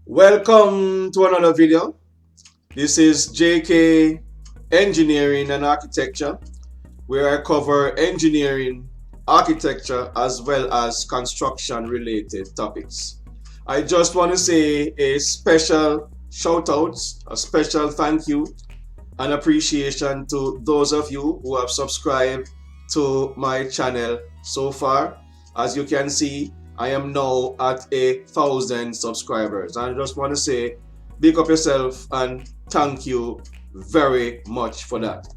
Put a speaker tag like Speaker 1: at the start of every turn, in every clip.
Speaker 1: Welcome to another video. This is JK Engineering and Architecture, where I cover engineering, architecture, as well as construction related topics. I just want to say a special shout out, a special thank you and appreciation to those of you who have subscribed to my channel so far. As you can see, I am now at 1,000 subscribers. I just want to say big up yourself and thank you very much for that.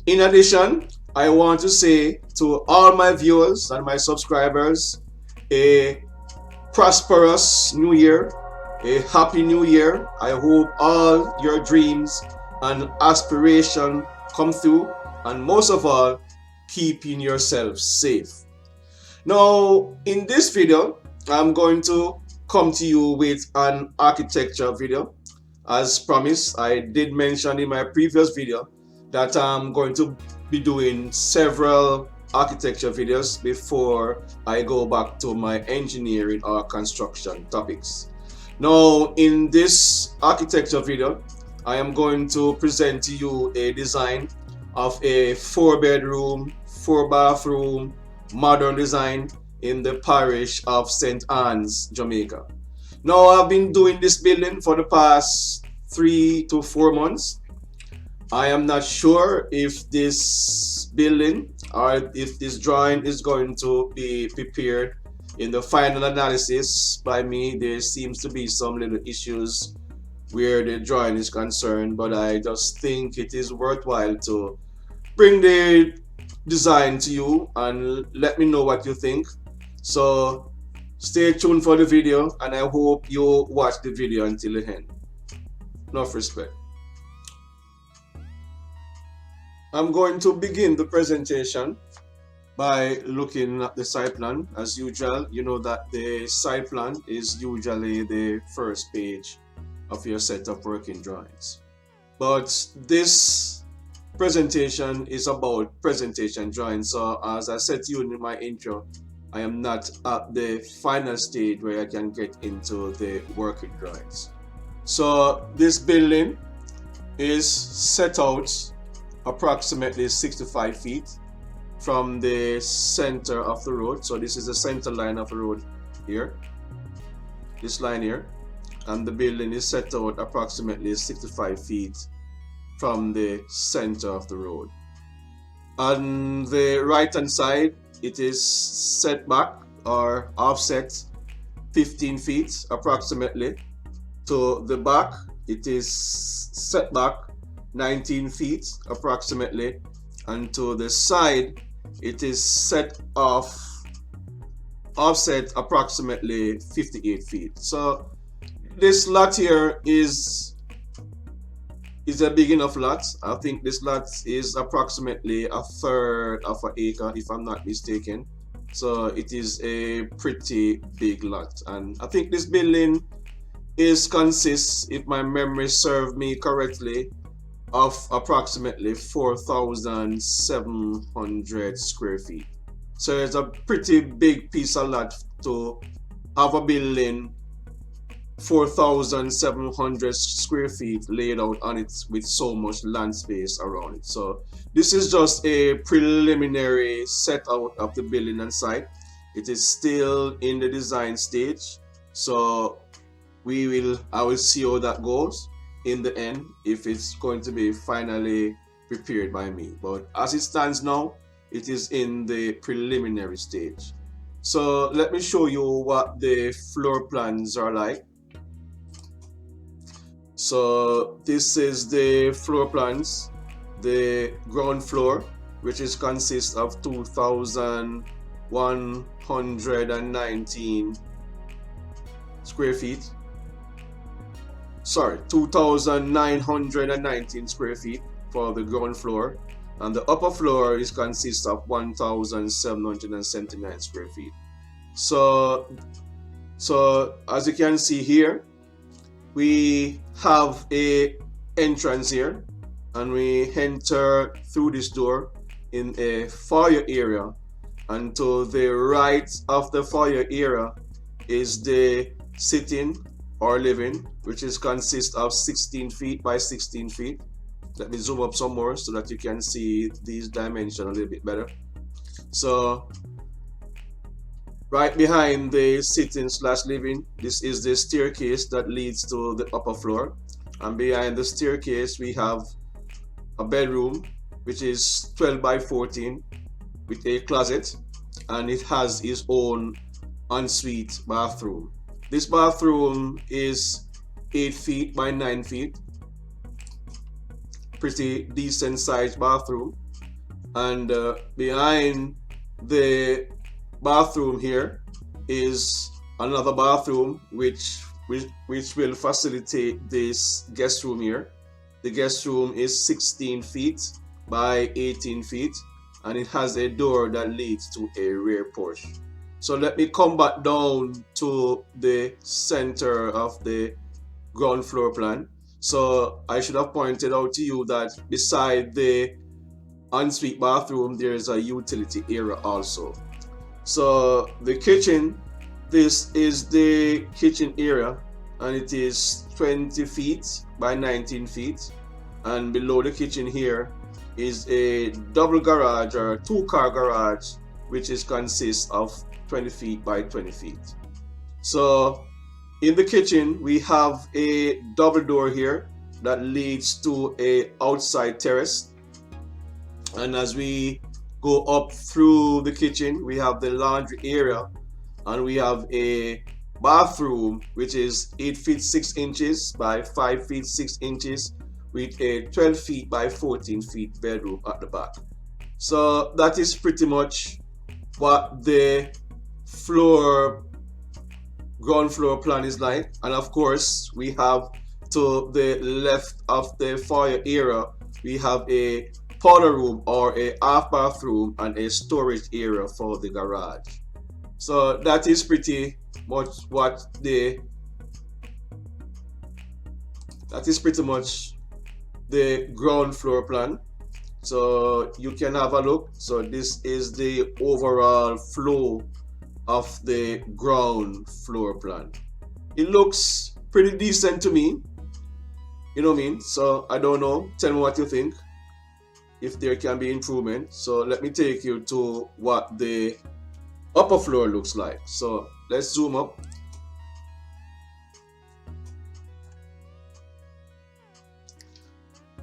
Speaker 1: In addition, I want to say to all my viewers and my subscribers a prosperous new year, a happy new year. I hope all your dreams and aspiration come through, and most of all, keeping yourself safe. Now, in this video, I'm going to come to you with an architecture video. As promised, I did mention in my previous video that I'm going to be doing several architecture videos before I go back to my engineering or construction topics. Now, in this architecture video, I am going to present to you a design of a 4-bedroom, 4-bathroom, modern design in the parish of St. Jamaica. Now, I've been doing this building for the past 3 to 4 months. I am not sure if this building or if this drawing is going to be prepared in the final analysis by me. There seems to be some little issues where the drawing is concerned, but I just think it is worthwhile to bring the design to you and let me know what you think. So stay tuned for the video, and I hope you watch the video until the end. Enough respect. I'm going to begin the presentation by looking at the site plan. As usual, you know that the site plan is usually the first page of your set of working drawings. But this presentation is about presentation drawing. So as I said to you in my intro, I am not at the final stage where I can get into the working drawings. So this building is set out approximately 65 feet from the center of the road. So this is the center line of the road here, this line here, and the building is set out approximately 65 feet from the center of the road. On the right hand side, it is set back or offset 15 feet approximately. To the back, it is set back 19 feet approximately, and to the side it is offset approximately 58 feet. So this lot here is a big enough lot. I think this lot is approximately 1/3 of an acre, if I'm not mistaken. So it is a pretty big lot, and I think this building consists, if my memory serves me correctly, of approximately 4,700 square feet. So it's a pretty big piece of land to have a building 4,700 square feet laid out on it with so much land space around it. So this is just a preliminary set out of the building and site. It is still in the design stage, so I will see how that goes in the end, if it's going to be finally prepared by me. But as it stands now, it is in the preliminary stage. So let me show you what the floor plans are like. So this is the floor plans, the ground floor, which consists of 2,119 square feet. Sorry, 2,919 square feet for the ground floor, and the upper floor consists of 1,779 square feet. So as you can see here, we have a entrance here, and we enter through this door in a foyer area, and to the right of the foyer area is the sitting or living, which is consist of 16 feet by 16 feet. Let me zoom up some more so that you can see these dimensions a little bit better. So right behind the sitting slash living, this is the staircase that leads to the upper floor. And behind the staircase, we have a bedroom, which is 12 by 14 with a closet, and it has its own ensuite bathroom. This bathroom is 8 feet by 9 feet. Pretty decent sized bathroom. And behind the bathroom here is another bathroom which will facilitate this guest room here. The guest room is 16 feet by 18 feet, and it has a door that leads to a rear porch. So let me come back down to the center of the ground floor plan. So I should have pointed out to you that beside the ensuite bathroom, there is a utility area also. So the kitchen, this is the kitchen area, and it is 20 feet by 19 feet. And below the kitchen here is a double garage or two-car garage, which consists of 20 feet by 20 feet. So in the kitchen, we have a double door here that leads to a outside terrace. And as we go up through the kitchen, we have the laundry area, and we have a bathroom which is 8 feet 6 inches by 5 feet 6 inches with a 12 feet by 14 feet bedroom at the back. So that is pretty much what the ground floor plan is like. And of course, we have to the left of the foyer area, we have a powder room or a half bathroom and a storage area for the garage. So that is pretty much the ground floor plan. So you can have a look. So this is the overall flow of the ground floor plan. It looks pretty decent to me, you know what I mean? So I don't know, tell me what you think, if there can be improvement. So let me take you to what the upper floor looks like. So let's zoom up.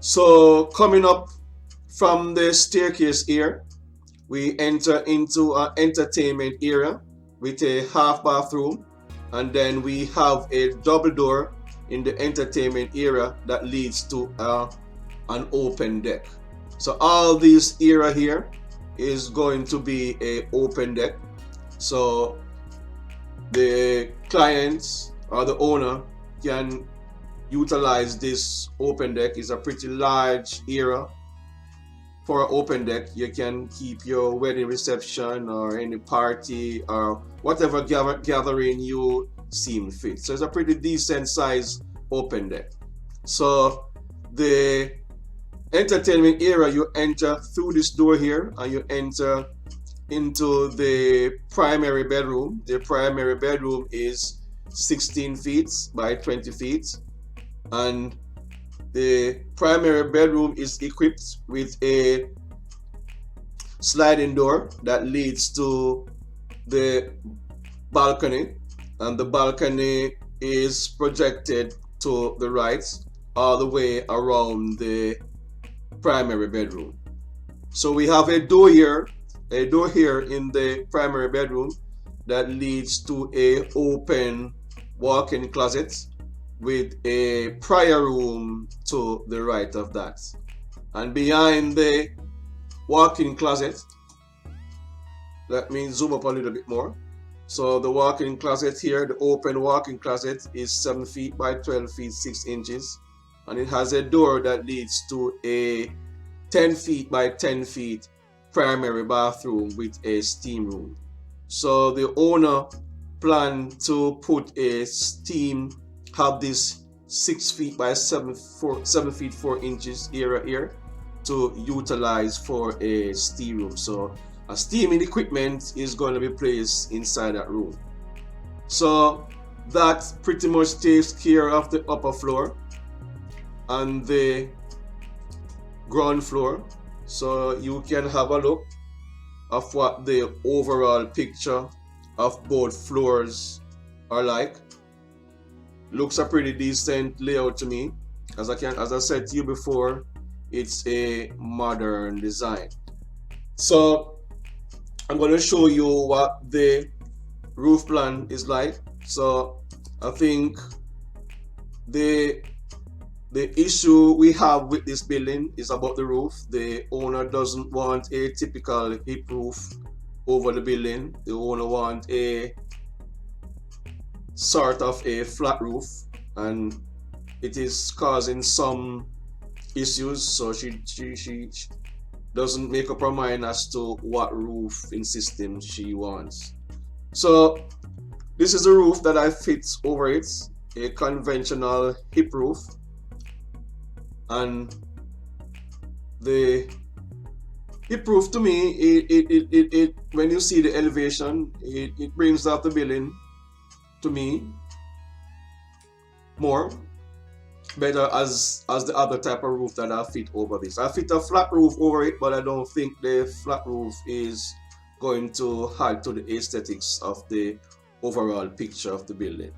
Speaker 1: So coming up from the staircase here, we enter into an entertainment area with a half bathroom, and then we have a double door in the entertainment area that leads to an open deck. So all this area here is going to be a open deck. So the clients or the owner can utilize this open deck. It's a pretty large area for an open deck. You can keep your wedding reception or any party or whatever gathering you seem fit. So it's a pretty decent size open deck. So the entertainment area, you enter through this door here and you enter into the primary bedroom. The primary bedroom is 16 feet by 20 feet, and the primary bedroom is equipped with a sliding door that leads to the balcony, and the balcony is projected to the right all the way around the primary bedroom. So we have a door here in the primary bedroom that leads to a open walk-in closet with a prayer room to the right of that. And behind the walk-in closet, let me zoom up a little bit more. So the walk-in closet here, the open walk-in closet, is 7 feet by 12 feet 6 inches, and it has a door that leads to a 10 feet by 10 feet primary bathroom with a steam room. So the owner planned to put a steam, have this 6 feet by 7 feet 4 inches area here to utilize for a steam room. So a steaming equipment is going to be placed inside that room. So that pretty much takes care of the upper floor and the ground floor. So you can have a look of what the overall picture of both floors are like. Looks a pretty decent layout to me. As I said to you before, it's a modern design. So I'm going to show you what the roof plan is like. So I think the issue we have with this building is about the roof. The owner doesn't want a typical hip roof over the building. The owner wants a sort of a flat roof, and it is causing some issues. So she doesn't make up her mind as to what roofing system she wants. So this is a roof that I fit over it, a conventional hip roof, and the hip roof to me, it when you see the elevation, it brings out the building to me more better as the other type of roof that I fit over this. I fit a flat roof over it, but I don't think the flat roof is going to add to the aesthetics of the overall picture of the building.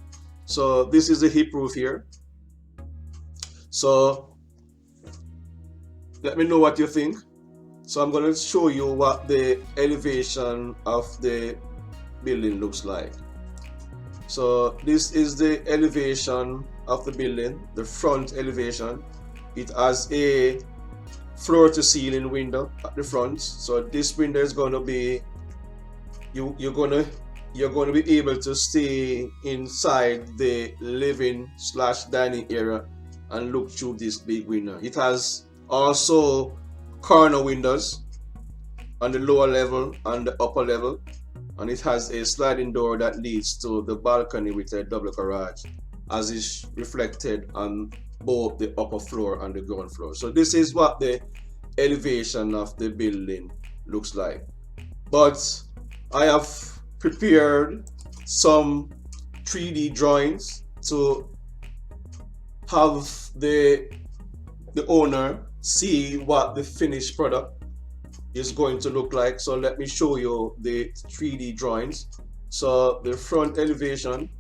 Speaker 1: So this is the hip roof here. So let me know what you think. So I'm going to show you what the elevation of the building looks like. So this is the elevation of the building, the front elevation. It has a floor to ceiling window at the front. So this window is going to be, you're going to be able to stay inside the living / dining area and look through this big window. It has also corner windows on the lower level and the upper level, and it has a sliding door that leads to the balcony with a double garage, as is reflected on both the upper floor and the ground floor. So this is what the elevation of the building looks like. But I have prepared some 3D drawings to have the owner see what the finished product is going to look like. So let me show you the 3D drawings. So the front elevation.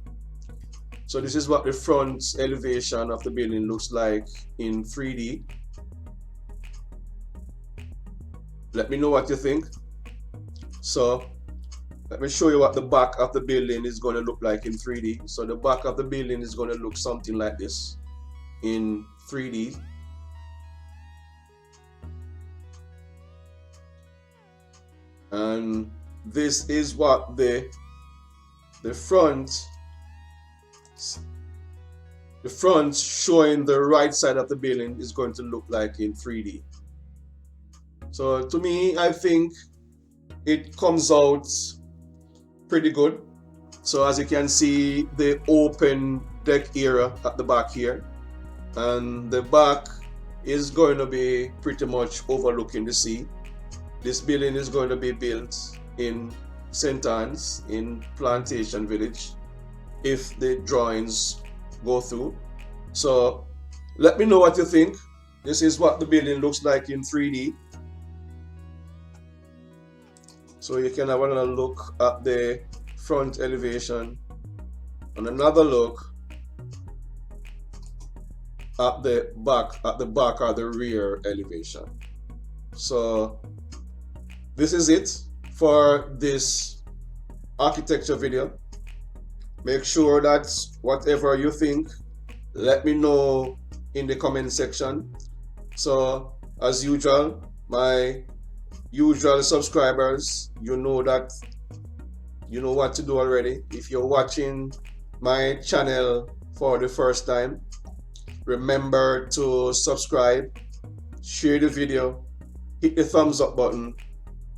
Speaker 1: So this is what the front elevation of the building looks like in 3D. Let me know what you think. So let me show you what the back of the building is going to look like in 3D. So the back of the building is going to look something like this in 3D. And this is what the front showing the right side of the building is going to look like in 3D. So to me, I think it comes out pretty good. So as you can see, the open deck area at the back here, and the back is going to be pretty much overlooking the sea. This building is going to be built in St. Anne's in Plantation Village if the drawings go through. So let me know what you think. This is what the building looks like in 3D. So you can have another look at the front elevation and another look at the back or the rear elevation. So this is it for this architecture video. Make sure that whatever you think, let me know in the comment section. So as usual, my usual subscribers, you know what to do already. If you're watching my channel for the first time, remember to subscribe, share the video, hit the thumbs up button,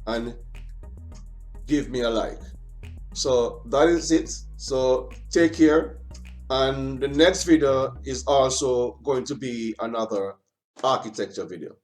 Speaker 1: and give me a like. So that is it. So take care, and the next video is also going to be another architecture video.